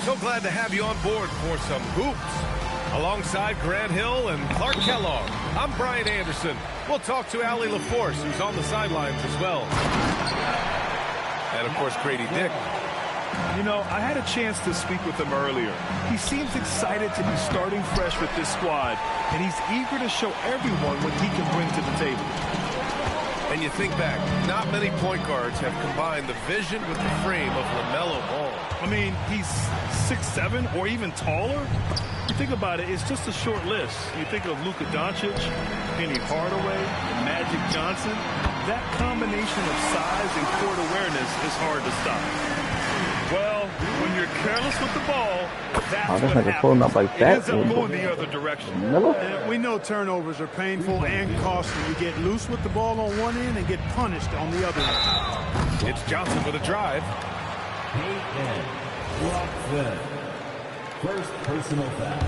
So glad to have you on board for some hoops. Alongside Grant Hill and Clark Kellogg, I'm Brian Anderson. We'll talk to Allie LaForce, who's on the sidelines as well. And, of course, Grady Dick. You know, I had a chance to speak with him earlier. He seems excited to be starting fresh with this squad, and he's eager to show everyone what he can bring to the table. And you think back, not many point guards have combined the vision with the frame of LaMelo Ball. I mean, he's 6'7" or even taller. You think about it, it's just a short list. You think of Luka Doncic, Penny Hardaway, and Magic Johnson. That combination of size and court awareness is hard to stop. Well, when you're careless with the ball, that's what happens. Pulling up like that. It ends up going the other direction. We know turnovers are painful and costly. You get loose with the ball on one end and get punished on the other end. It's Johnson with a drive. First personal foul.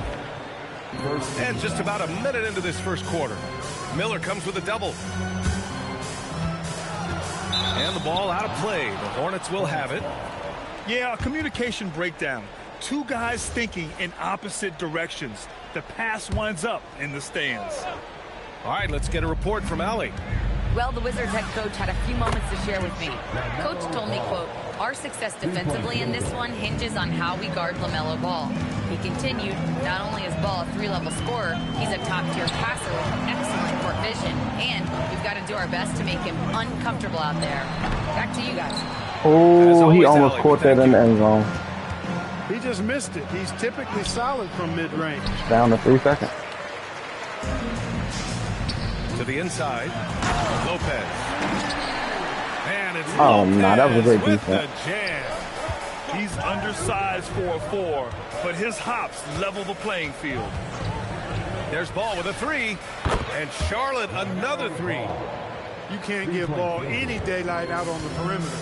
And just about a minute into this first quarter, Miller comes with a double. And the ball out of play. The Hornets will have it. Yeah, a communication breakdown. Two guys thinking in opposite directions. The pass winds up in the stands. All right, let's get a report from Allie. Well, the Wizards head coach had a few moments to share with me. Coach told me, quote, "Our success defensively in this one hinges on how we guard LaMelo Ball." He continued, not only is Ball a three-level scorer, he's a top-tier passer with excellent court vision, and we've got to do our best to make him uncomfortable out there. Back to you guys. Oh, he almost caught that in the end zone. He just missed it. He's typically solid from mid-range. Down to 3 seconds. To the inside, Lopez. And it's Lopez that was a great with defense. the jam. He's undersized for a 4, but his hops level the playing field. There's Ball with a 3, and Charlotte another 3. You can't give Ball any daylight out on the perimeter.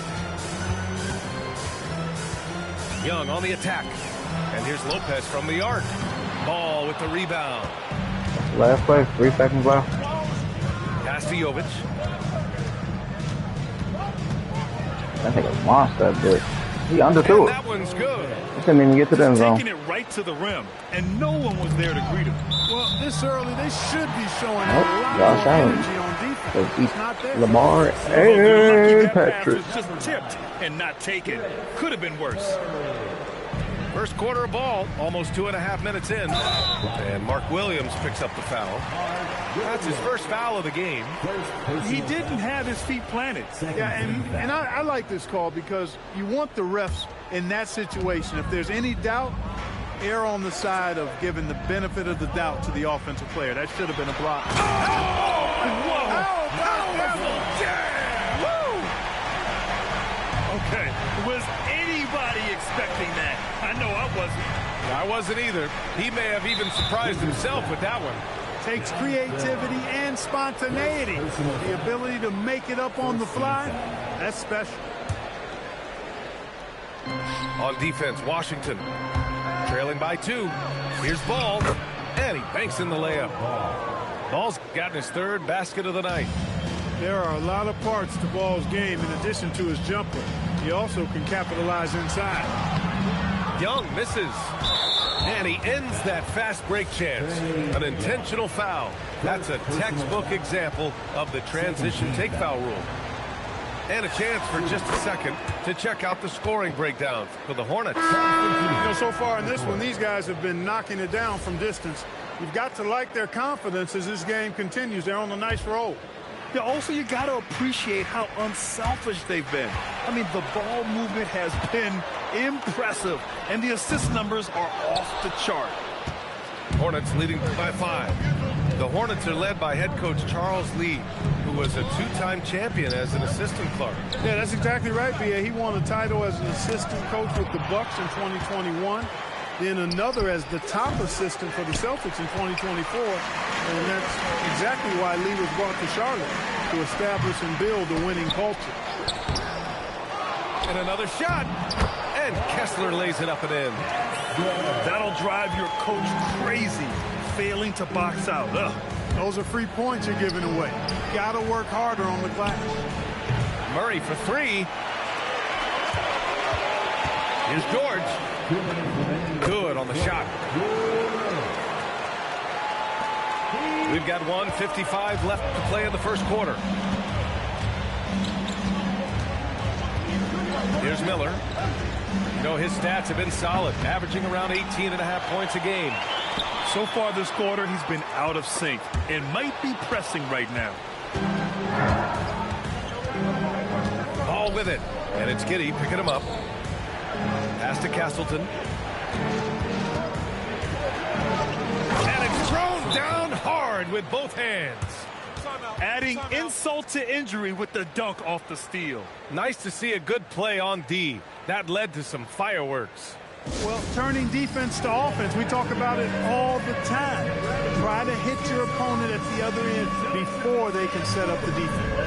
Young on the attack. And here's Lopez from the arc. Ball with the rebound. Last play, 3 seconds left. Pass to Jovic. I think it's monster, dude. He underthrew it. That one's good. He couldn't even get to the end zone. Taking it right to the rim, and no one was there to greet him. Well, this early, they should be showing a Nope, lot Josh more Allen. energy on defense. It's not there. Lamar Lucky and that pass Patrick. was just tipped and not taken. Could have been worse. First quarter of ball, almost 2.5 minutes in. And Mark Williams picks up the foul. That's his first foul of the game. He didn't have his feet planted. Yeah, and I like this call because you want the refs in that situation. If there's any doubt, err on the side of giving the benefit of the doubt to the offensive player. That should have been a block. Okay, was anybody expecting that? I know I wasn't. I wasn't either. He may have even surprised himself with that one. Takes creativity and spontaneity. The ability to make it up on the fly, that's special. On defense, Washington trailing by 2. Here's Ball, and he banks in the layup. Ball's gotten his 3rd basket of the night. There are a lot of parts to Ball's game in addition to his jumper. He also can capitalize inside. Young misses. And he ends that fast break chance. An intentional foul. That's a textbook example of the transition take foul rule. And a chance for just a second to check out the scoring breakdown for the Hornets. You know, so far in this one, these guys have been knocking it down from distance. You've got to like their confidence as this game continues. They're on a nice roll. Yeah, also, you got to appreciate how unselfish they've been. I mean, the ball movement has been impressive, and the assist numbers are off the chart. Hornets leading by 5. The Hornets are led by head coach Charles Lee, who was a 2-time champion as an assistant clerk. Yeah, that's exactly right, B.A. He won a title as an assistant coach with the Bucks in 2021. Then another as the top assistant for the Celtics in 2024. And that's exactly why Lee was brought to Charlotte, to establish and build a winning culture. And another shot. And Kessler lays it up and in. That'll drive your coach crazy, failing to box out. Ugh. Those are free points you're giving away. Got to work harder on the glass. Murray for 3. Here's George. Good on the shot. We've got 1:55 left to play in the first quarter. Here's Miller. You know, his stats have been solid, averaging around 18.5 points a game. So far this quarter, he's been out of sync and might be pressing right now. Ball with it, and it's Giddey picking him up. Pass to Castleton. And it's thrown down hard with both hands. Adding insult to injury with the dunk off the steal. Nice to see a good play on D. That led to some fireworks. Well, turning defense to offense, we talk about it all the time. Try to hit your opponent at the other end before they can set up the defense.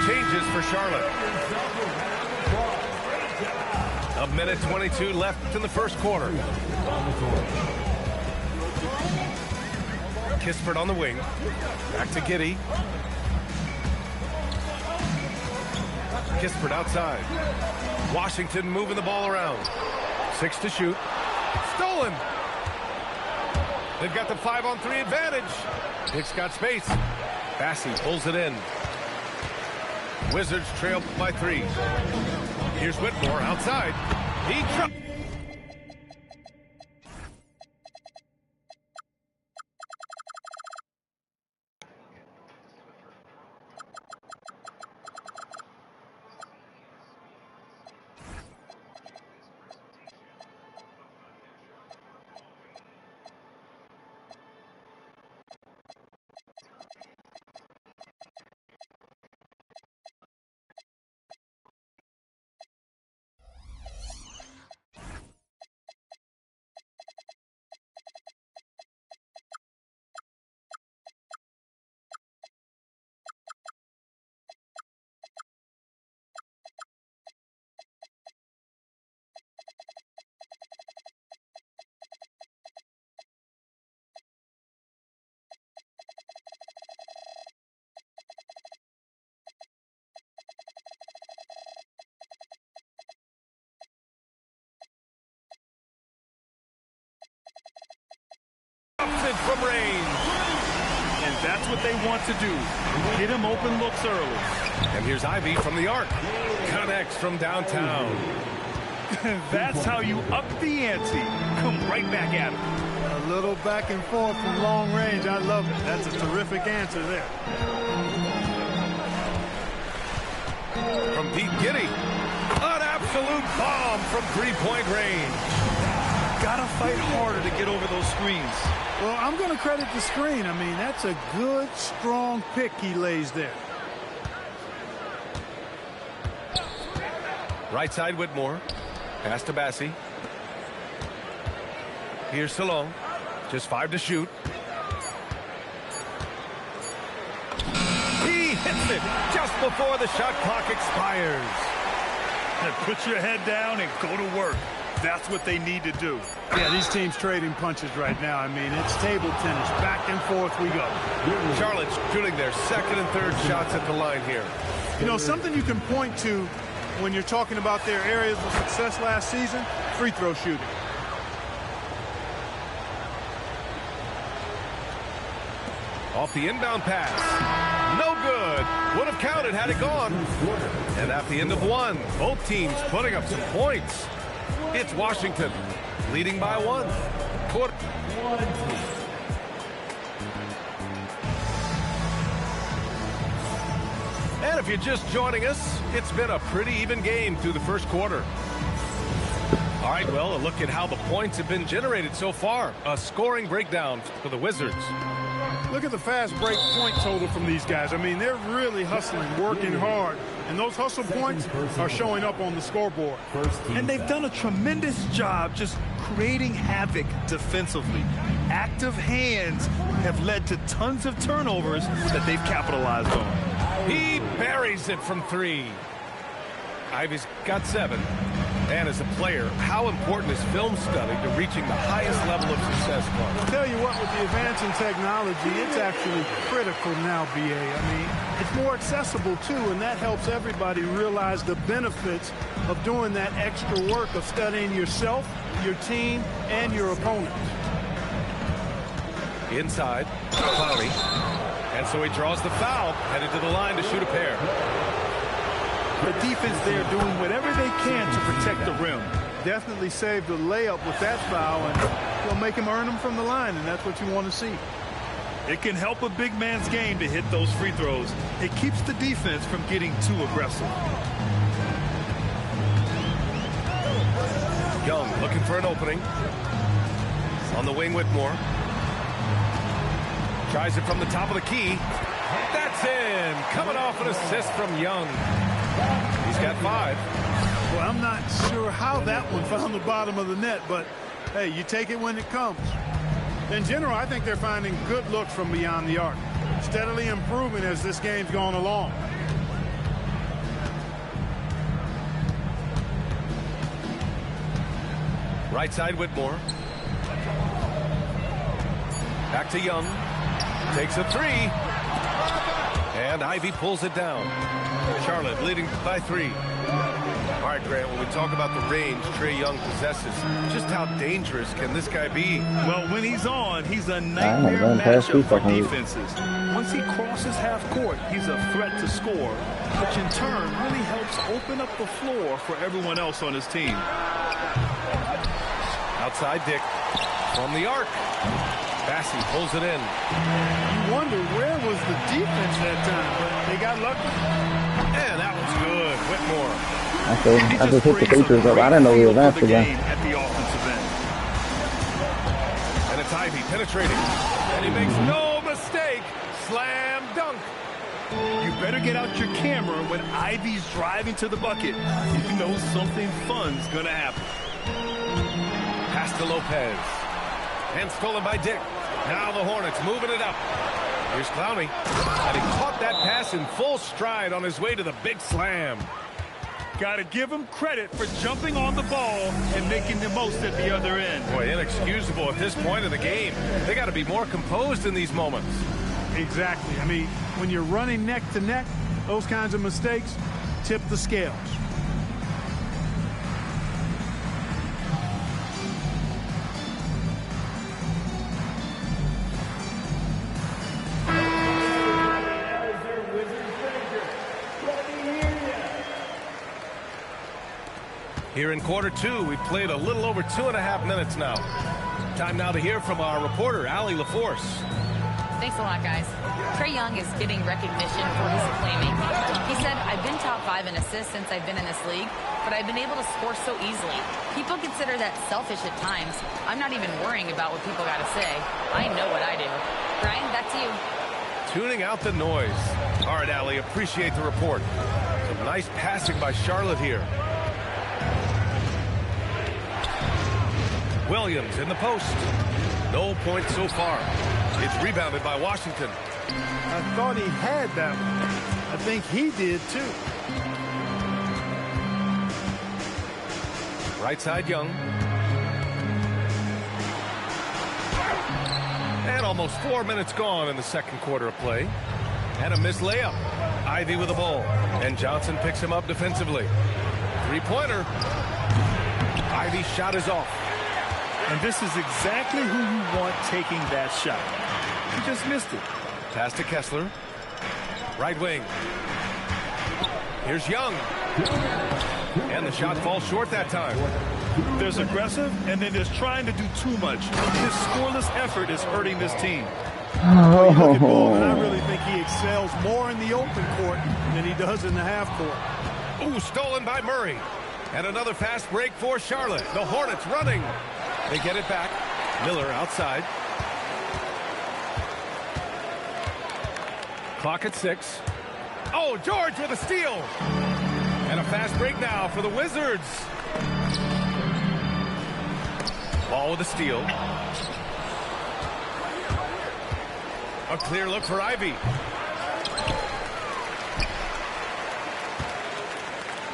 Changes for Charlotte. A minute 22 left in the first quarter. Kispert on the wing. Back to Giddey. Kispert outside. Washington moving the ball around. 6 to shoot. Stolen. They've got the 5-on-3 advantage. Hicks got space. Bassey pulls it in. Wizards trail by 3. Here's Whitmore outside. He from range. And that's what they want to do. Get him open looks early. And here's Ivy from the arc. Connects from downtown. That's how you up the ante. Come right back at him. A little back and forth from long range. I love it. That's a terrific answer there. From deep Giddey. An absolute bomb from three-point range. Gotta fight harder to get over those screens. Well, I'm going to credit the screen. I mean, that's a good, strong pick he lays there. Right side Whitmore. Pass to Bassey. Here's Salon. Just 5 to shoot. He hits it just before the shot clock expires. And put your head down and go to work. That's what they need to do. Yeah, these teams trading punches right now. I mean, it's table tennis. Back and forth we go. Charlotte's shooting their second and third shots at the line here. You know, something you can point to when you're talking about their areas of success last season, free throw shooting. Off the inbound pass. No good. Would have counted had it gone. And at the end of one, both teams putting up some points. It's Washington leading by 1. Quarter. And if you're just joining us, it's been a pretty even game through the first quarter. All right, well, a look at how the points have been generated so far. A scoring breakdown for the Wizards. Look at the fast break point total from these guys. I mean, they're really hustling, working hard. And those hustle points are showing up on the scoreboard. And they've done a tremendous job just creating havoc defensively. Active hands have led to tons of turnovers that they've capitalized on. He buries it from 3. Ivy's got 7. And as a player, how important is film study to reaching the highest level of success? I'll tell you what, with the advance in technology, it's actually critical now, BA. I mean, it's more accessible, too, and that helps everybody realize the benefits of doing that extra work of studying yourself, your team, and your opponent. Inside, Clowney. And so he draws the foul, headed to the line to shoot a pair. The defense there doing whatever they can to protect the rim. Definitely saved the layup with that foul, and he'll make him earn them from the line, and that's what you want to see. It can help a big man's game to hit those free throws. It keeps the defense from getting too aggressive. Young looking for an opening. On the wing, Whitmore. Tries it from the top of the key. That's in. Coming off an assist from Young. He's got 5. Well, I'm not sure how that one found the bottom of the net, but, hey, you take it when it comes. In general, I think they're finding good looks from beyond the arc, steadily improving as this game's gone along. Right side, Whitmore. Back to Young. Takes a 3. And Ivy pulls it down. Charlotte leading by 3. All right, Grant, when we talk about the range Trae Young possesses, just how dangerous can this guy be? Well, when he's on, he's a nightmare matchup for defenses. Once he crosses half court, he's a threat to score, which in turn really helps open up the floor for everyone else on his team. Outside Dick from the arc. Bassey pulls it in. You wonder where was the defense that time, but they got lucky. And that was good. Whitmore. I just hit the Patriots up. I didn't know he was after that. At the offensive end. And it's Ivy penetrating. And he makes no mistake. Slam dunk. You better get out your camera when Ivy's driving to the bucket. You know something fun's gonna happen. Pass to Lopez. And stolen by Dick. Now the Hornets moving it up. Here's Clowney. And he caught that pass in full stride on his way to the big slam. Got to give him credit for jumping on the ball and making the most at the other end. Boy, inexcusable at this point of the game. They got to be more composed in these moments. Exactly. I mean, when you're running neck to neck, those kinds of mistakes tip the scales. Here in quarter 2, we've played a little over 2.5 minutes now. Time now to hear from our reporter, Allie LaForce. Thanks a lot, guys. Trae Young is getting recognition for his playmaking. He said, I've been top 5 in assists since I've been in this league, but I've been able to score so easily. People consider that selfish at times. I'm not even worrying about what people got to say. I know what I do. Brian, back to you. Tuning out the noise. All right, Allie, appreciate the report. Some nice passing by Charlotte here. Williams in the post. No points so far. It's rebounded by Washington. I thought he had that one. I think he did, too. Right side, Young. And almost 4 minutes gone in the second quarter of play. And a missed layup. Ivy with the ball. And Johnson picks him up defensively. Three-pointer. Ivy's shot is off. And this is exactly who you want taking that shot. He just missed it. Pass to Kessler. Right wing. Here's Young. And the shot falls short that time. There's aggressive, and then there's trying to do too much. His scoreless effort is hurting this team. Well, you look at Ball, and I really think he excels more in the open court than he does in the half court. Ooh, stolen by Murray. And another fast break for Charlotte. The Hornets running. They get it back. Miller outside. Clock at 6. Oh, George with a steal. And a fast break now for the Wizards. Ball with a steal. A clear look for Ivy.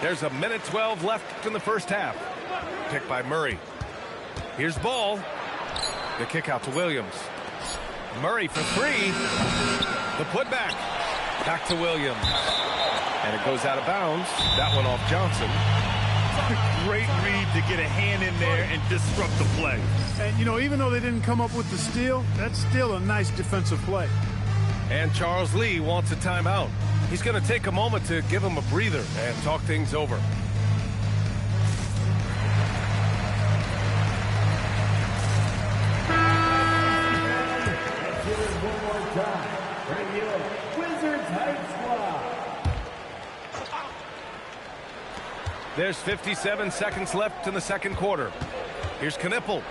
There's a minute 12 left in the first half. Picked by Murray. Here's Ball. The kick out to Williams. Murray for 3. The putback. Back to Williams. And it goes out of bounds. That one off Johnson. Great read to get a hand in there and disrupt the play. And, you know, even though they didn't come up with the steal, that's still a nice defensive play. And Charles Lee wants a timeout. He's going to take a moment to give him a breather and talk things over. Let's hear it one more time. Bring you Wizards Hype Squad. There's 57 seconds left in the second quarter. Here's Knipple.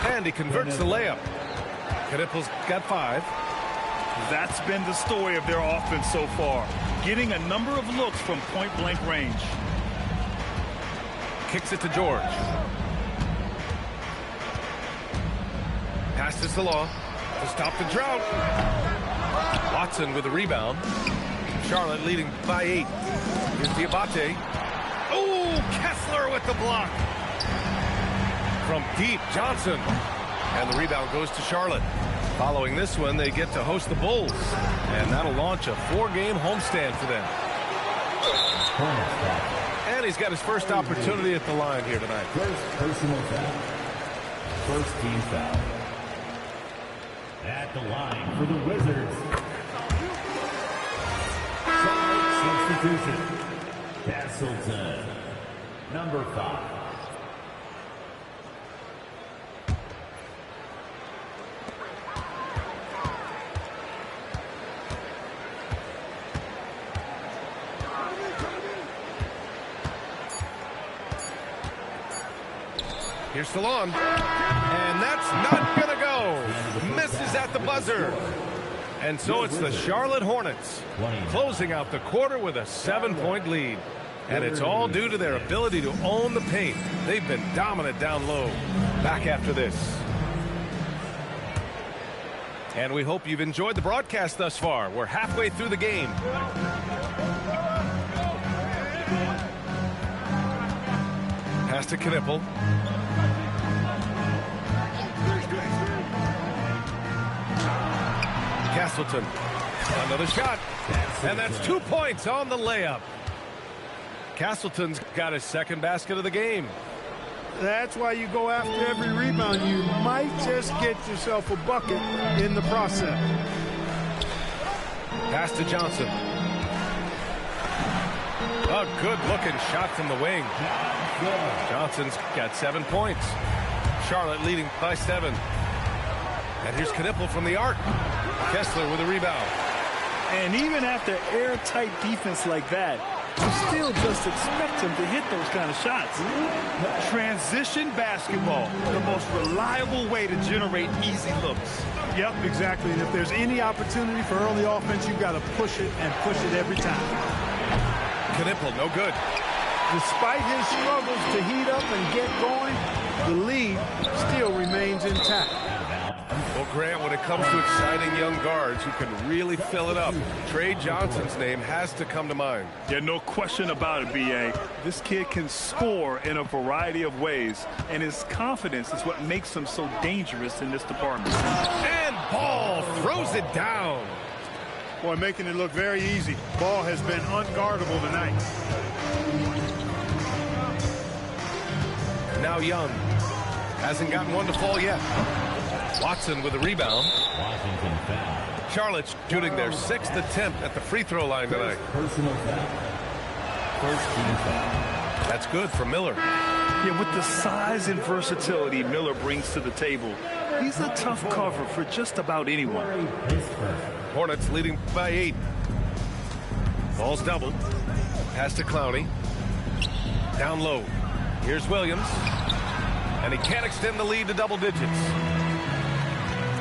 And he converts the layup. Knipple's got 5. That's been the story of their offense so far. Getting a number of looks from point-blank range. Kicks it to George. Pass to Salah to stop the drought. Watson with a rebound. Charlotte leading by 8. Here's Diabate. Oh, Kessler with the block. From deep, Johnson. And the rebound goes to Charlotte. Following this one, they get to host the Bulls. And that'll launch a 4-game homestand for them. And he's got his first opportunity at the line here tonight. First personal foul. First team foul. At the line for the Wizards. Substitution. Castleton. Number 5. Here's Salon. And that's not going to go. Misses at the buzzer. And so it's the Charlotte Hornets closing out the quarter with a 7-point lead. And it's all due to their ability to own the paint. They've been dominant down low. Back after this. And we hope you've enjoyed the broadcast thus far. We're halfway through the game. Pass to Knipple. Castleton. Another shot. And that's 2 points on the layup. Castleton's got his second basket of the game. That's why you go after every rebound. You might just get yourself a bucket in the process. Pass to Johnson. A good-looking shot from the wing. Johnson's got 7 points. Charlotte leading by 7. And here's Knipple from the arc. Kessler with a rebound. And even after airtight defense like that, you still just expect him to hit those kind of shots. Transition basketball, the most reliable way to generate easy looks. Yep, exactly. And if there's any opportunity for early offense, you've got to push it and push it every time. Knipple, no good. Despite his struggles to heat up and get going, the lead still remains intact. Well, Grant, when it comes to exciting young guards who can really fill it up, Trey Johnson's name has to come to mind. Yeah, no question about it, B.A. This kid can score in a variety of ways, and his confidence is what makes him so dangerous in this department. And Ball throws it down. Boy, making it look very easy. Ball has been unguardable tonight. Now Young hasn't gotten one to fall yet. Watson with a rebound. Washington foul. Charlotte's shooting their 6th attempt at the free throw line tonight. Personal foul. First team foul. That's good for Miller. Yeah, with the size and versatility Miller brings to the table, he's a tough cover for just about anyone. Hornets leading by 8. Ball's doubled. Pass to Clowney. Down low. Here's Williams. And he can't extend the lead to double digits.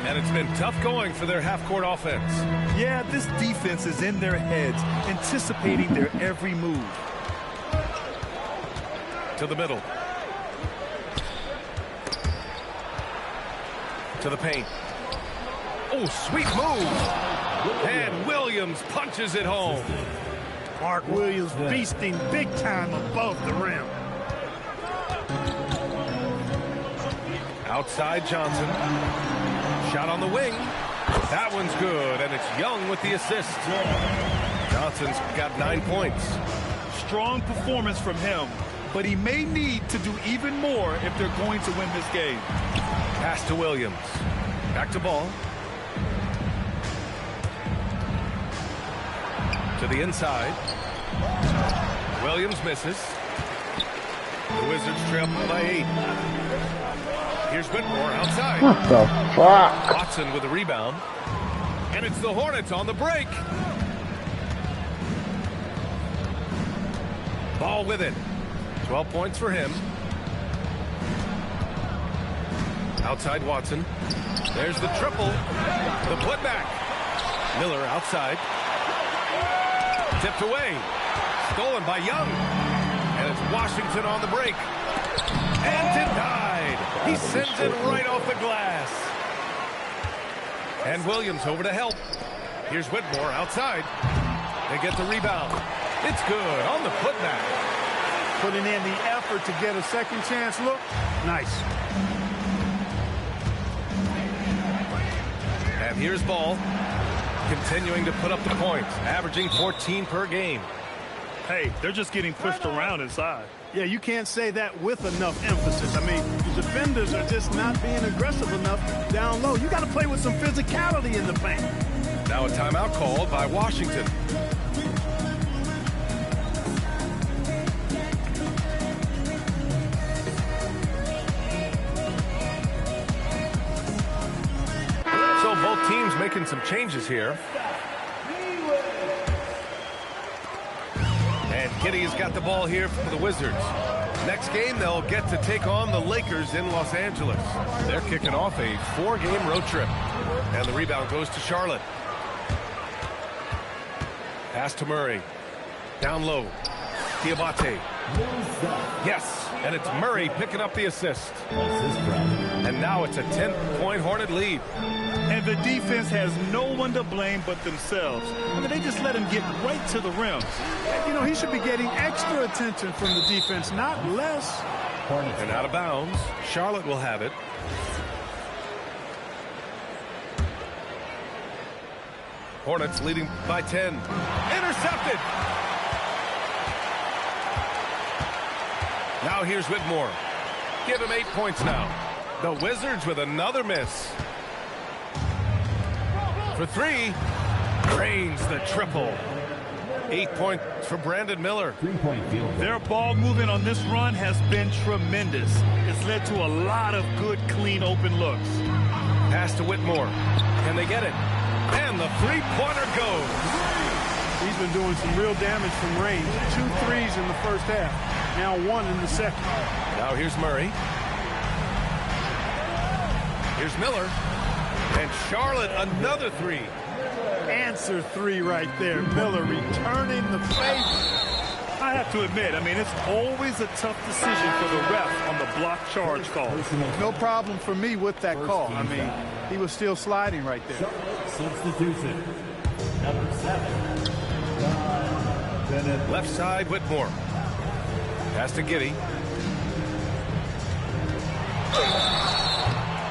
And it's been tough going for their half-court offense. Yeah, this defense is in their heads, anticipating their every move. To the middle. To the paint. Oh, sweet move. And Williams punches it home. Mark Williams feasting big time above the rim. Outside Johnson. Shot on the wing. That one's good, and it's Young with the assist. Johnson's got 9 points. Strong performance from him, but he may need to do even more if they're going to win this game. Pass to Williams. Back to Ball. To the inside. Williams misses. The Wizards trail by 8. Here's Whitmore outside. What the fuck? Watson with a rebound. And it's the Hornets on the break. Ball with it. 12 points for him. Outside Watson. There's the triple. The putback. Miller outside. Tipped away. Stolen by Young. And it's Washington on the break. And denied. He sends it right off the glass. And Williams over to help. Here's Whitmore outside. They get the rebound. It's good on the putback. Putting in the effort to get a second chance look. Nice. And here's Ball. Continuing to put up the points. Averaging 14 per game. Hey, they're just getting pushed around inside. Yeah, you can't say that with enough emphasis. I mean, the defenders are just not being aggressive enough down low. You got to play with some physicality in the paint. Now a timeout called by Washington. So both teams making some changes here. And Giddey's got the ball here for the Wizards. Next game, they'll get to take on the Lakers in Los Angeles. They're kicking off a 4-game road trip. And the rebound goes to Charlotte. Pass to Murray. Down low. Diabate. Yes, and it's Murray picking up the assist. And now it's a 10-point Hornet lead. And the defense has no one to blame but themselves. I mean, they just let him get right to the rim. You know, he should be getting extra attention from the defense, not less. And out of bounds. Charlotte will have it. Hornets leading by 10. Intercepted. Now here's Whitmore. Give him 8 points now. The Wizards with another miss. For 3. Drains the triple. 8 points for Brandon Miller. Their ball movement on this run has been tremendous. It's led to a lot of good, clean, open looks. Pass to Whitmore. Can they get it? And the three-pointer goes. He's been doing some real damage from range. 2 threes in the first half. Now 1 in the second. Now here's Murray. Here's Miller. And Charlotte, another 3. Answer 3 right there. Miller returning the favor. I have to admit, I mean, it's always a tough decision for the ref on the block charge call. No problem for me with that call. I mean, he was still sliding right there. Substitution. Number 7. Left side, Whitmore. Pass to Giddey.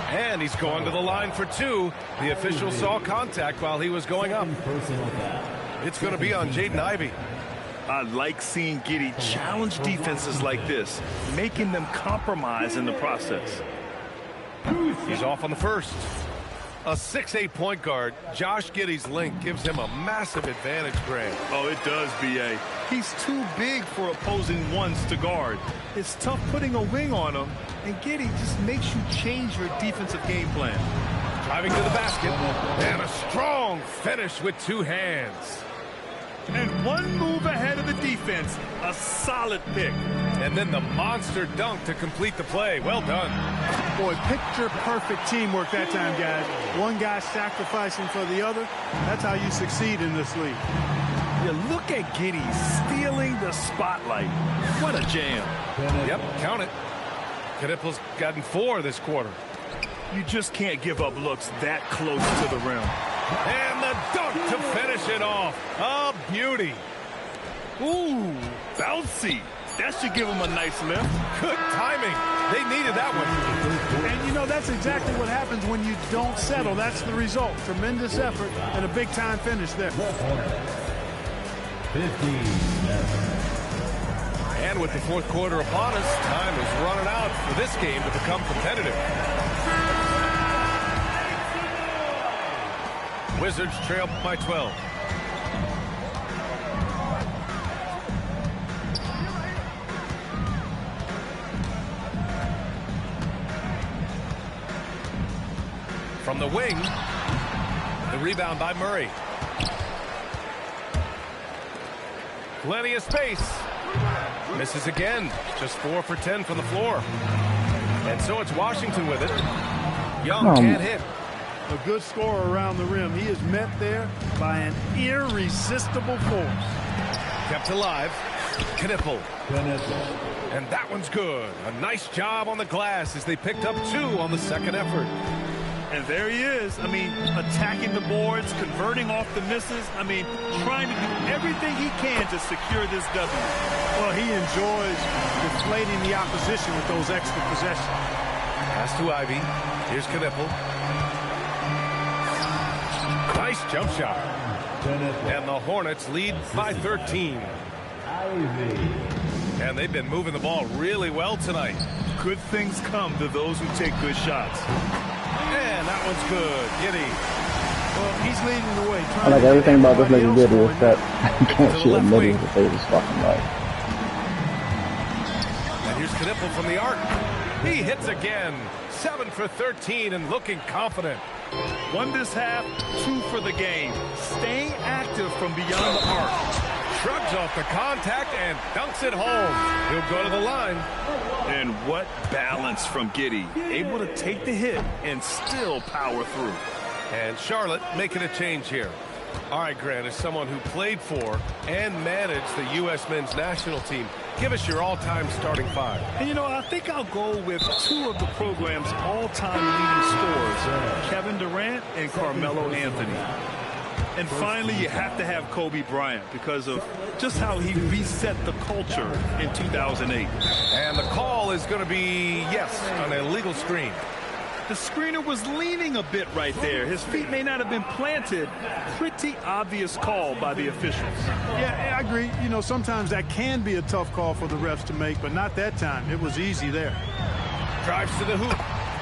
And he's going to the line for 2. The official saw contact while he was going up. It's going to be on Jaden Ivey. I like seeing Giddey challenge defenses like this, making them compromise in the process. He's off on the first. A 6'8" point guard, Josh Giddey's length gives him a massive advantage, Grant. Oh, it does, B.A. He's too big for opposing ones to guard. It's tough putting a wing on him, and Giddey just makes you change your defensive game plan. Driving to the basket, and a strong finish with 2 hands. And one move ahead of the defense. A solid pick. And then the monster dunk to complete the play. Well done. Boy, picture-perfect teamwork that time, guys. One guy sacrificing for the other. That's how you succeed in this league. Yeah, look at Giddey stealing the spotlight. What a jam. Yep, count it. Knippel's gotten 4 this quarter. You just can't give up looks that close to the rim. And the dunk to finish it off. A beauty. Ooh, bouncy. That should give him a nice lift. Good timing. They needed that one. And, you know, that's exactly what happens when you don't settle. That's the result. Tremendous effort and a big-time finish there. 15. And with the fourth quarter upon us, time is running out for this game to become competitive. Wizards trail by 12. From the wing, the rebound by Murray. Plenty of space. Misses again. Just 4 for 10 from the floor. And so it's Washington with it. Young can't hit. A good scorer around the rim. He is met there by an irresistible force. Kept alive. Knippel. And that one's good. A nice job on the glass as they picked up 2 on the second effort. And there he is. I mean, attacking the boards, converting off the misses. I mean, trying to do everything he can to secure this W. Well, he enjoys deflating the opposition with those extra possessions. Pass to Ivy. Here's Knippel. Nice jump shot. And the Hornets lead by 13. And they've been moving the ball really well tonight. Good things come to those who take good shots. And that one's good. Giddey. Well, he's leading the way. I like everything about this nigga Giddey is that you can't shoot niggas to save his fucking life. And here's Knippel from the arc. He hits again. 7 for 13 and looking confident. 1 this half, 2 for the game. Staying active from beyond the arc. Shrugs off the contact and dunks it home. He'll go to the line. And what balance from Giddey. Able to take the hit and still power through. And Charlotte making a change here. All right, Grant, as someone who played for and managed the U.S. men's national team, give us your all-time starting 5. And, you know, I think I'll go with 2 of the program's all-time leading scorers, Kevin Durant and Carmelo Anthony. And finally, you have to have Kobe Bryant because of just how he reset the culture in 2008. And the call is going to be, yes, an illegal screen. The screener was leaning a bit right there. His feet may not have been planted. Pretty obvious call by the officials. Yeah, I agree. You know, sometimes that can be a tough call for the refs to make, but not that time. It was easy there. Drives to the hoop.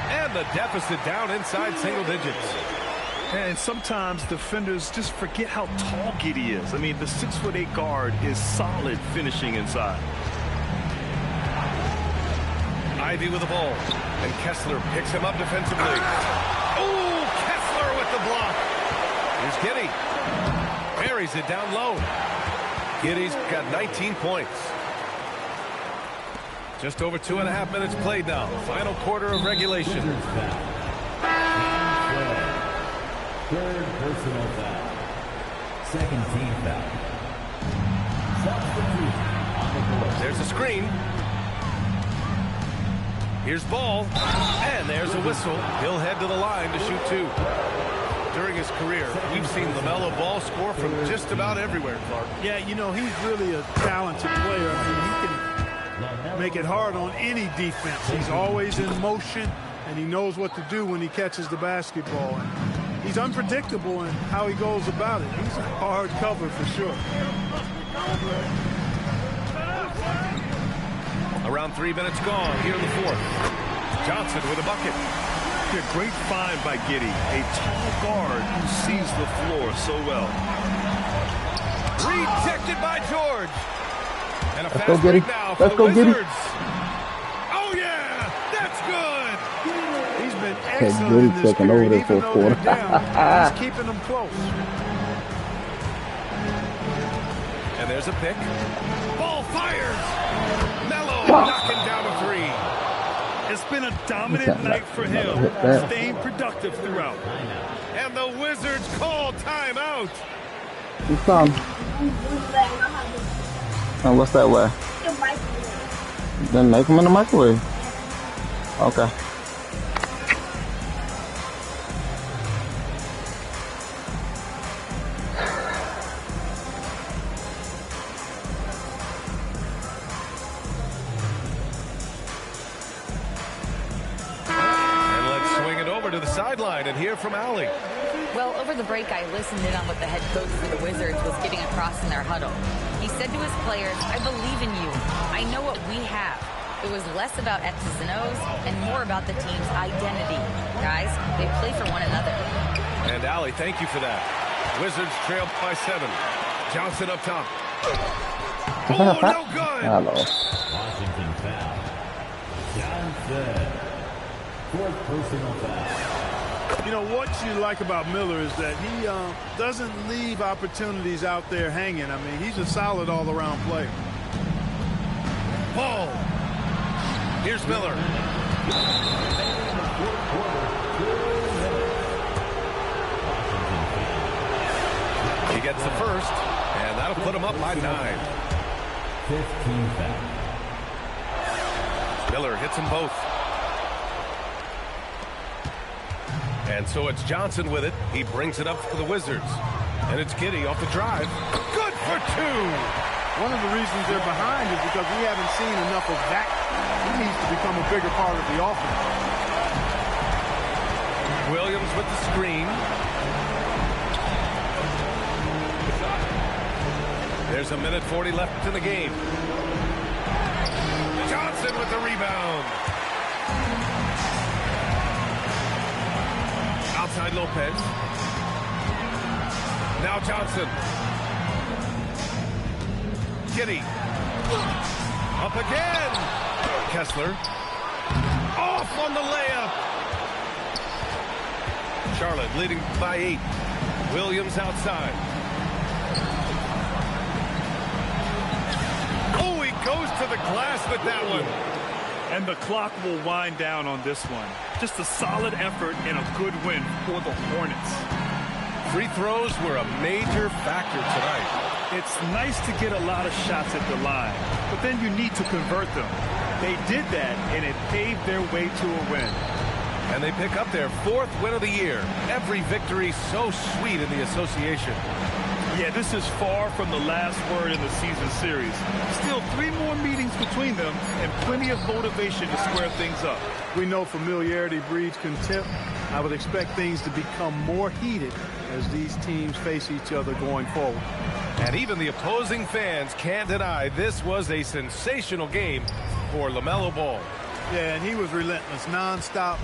And the deficit down inside single digits. And sometimes defenders just forget how tall Giddey is. I mean, the 6'8" guard is solid finishing inside. Ivy with the ball. And Kessler picks him up defensively. Oh, Kessler with the block. Here's Giddey. Buries it down low. Giddey's got 19 points. Just over 2.5 minutes played now. Final quarter of regulation. Third personal foul. Second team foul. Substitute on the court. There's a screen. Here's Ball. And there's a whistle. He'll head to the line to shoot 2. During his career, we've seen LaMelo Ball score from just about everywhere, Clark. Yeah, you know, he's really a talented player. I mean, he can make it hard on any defense. He's always in motion, and he knows what to do when he catches the basketball. And he's unpredictable in how he goes about it. He's a hard cover for sure. Around 3 minutes gone here in the fourth. Johnson with a bucket. A great find by Giddey, a tall guard who sees the floor so well. Rejected by George. And a Let's go, fast Giddey. break now for Let's the go, Giddey. Wizards. Oh, yeah, that's good. He's been Okay, excellent Giddey in this taking over period, this even fourth though quarter. they're down. He's keeping them close. And there's a pick. Ball fires. Melo knocking down a three. It's been a dominant night for him, staying productive throughout. And the Wizards call timeout. Oh, what's that way? Then make them in the microwave. Okay. And let's swing it over to the sideline and hear from Allie. Well, over the break, I listened in on what the head coach for the Wizards was getting across in their huddle. He said to his players, I believe in you. I know what we have. It was less about X's and O's and more about the team's identity. Guys, they play for one another. And Allie, thank you for that. Wizards trail by 7. Johnson up top. Oh, no good. Hello. Washington foul. Johnson. 4th personal foul. You know, what you like about Miller is that he doesn't leave opportunities out there hanging. I mean, he's a solid all-around player. Ball. Here's Miller. He gets the first, and that'll put him up by 9. 15 foul. Miller hits them both. And so it's Johnson with it. He brings it up for the Wizards. And it's Giddey off the drive. Good for 2. One of the reasons they're behind is because we haven't seen enough of that. He needs to become a bigger part of the offense. Williams with the screen. There's a minute 40 left in the game. Johnson with the rebound. Outside Lopez. Now Johnson. Giddey. Up again. Kessler. Off on the layup. Charlotte leading by 8. Williams outside. Oh, he goes to the glass with that one. And the clock will wind down on this one. Just a solid effort and a good win for the Hornets. Free throws were a major factor tonight. It's nice to get a lot of shots at the line, but then you need to convert them. They did that, and it paved their way to a win. And they pick up their 4th win of the year. Every victory so sweet in the association. Yeah, this is far from the last word in the season series. Still 3 more meetings between them and plenty of motivation to square things up. We know familiarity breeds contempt. I would expect things to become more heated as these teams face each other going forward. And even the opposing fans can't deny this was a sensational game for LaMelo Ball. Yeah, and he was relentless, nonstop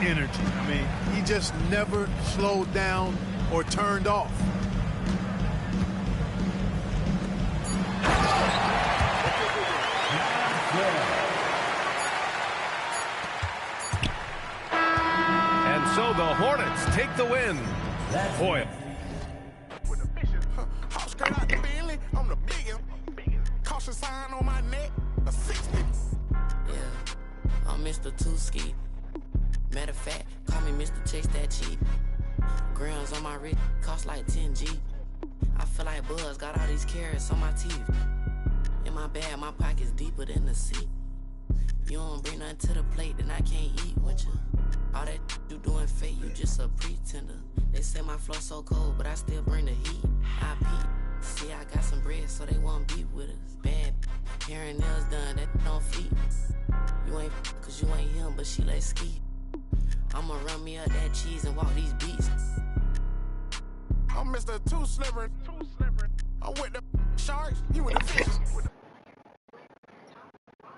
energy. I mean, he just never slowed down or turned off. And so the Hornets take the win. Boy. Straight out the Bentley, I'm the biggest. Caution sign on my neck, a 60. Yeah, I'm Mr. Two-Ski. Matter of fact, call me Mr. Chase That Cheap. Grams on my wrist, cost like 10G. I feel like Buzz, got all these carrots on my teeth. In my bag, my pocket's deeper than the sea. You don't bring nothing to the plate, then I can't eat with you. All that you doing fake, you just a pretender. They say my flow so cold, but I still bring the heat. I peep. See, I got some bread, so they won't beat with us. Bad, hair and nails done, that don't fleet. You ain't cause you ain't him, but she like ski. I'ma run me up that cheese and walk these beats. I'm Mr. Too Slippery. I'm with the sharks, you with the fishes.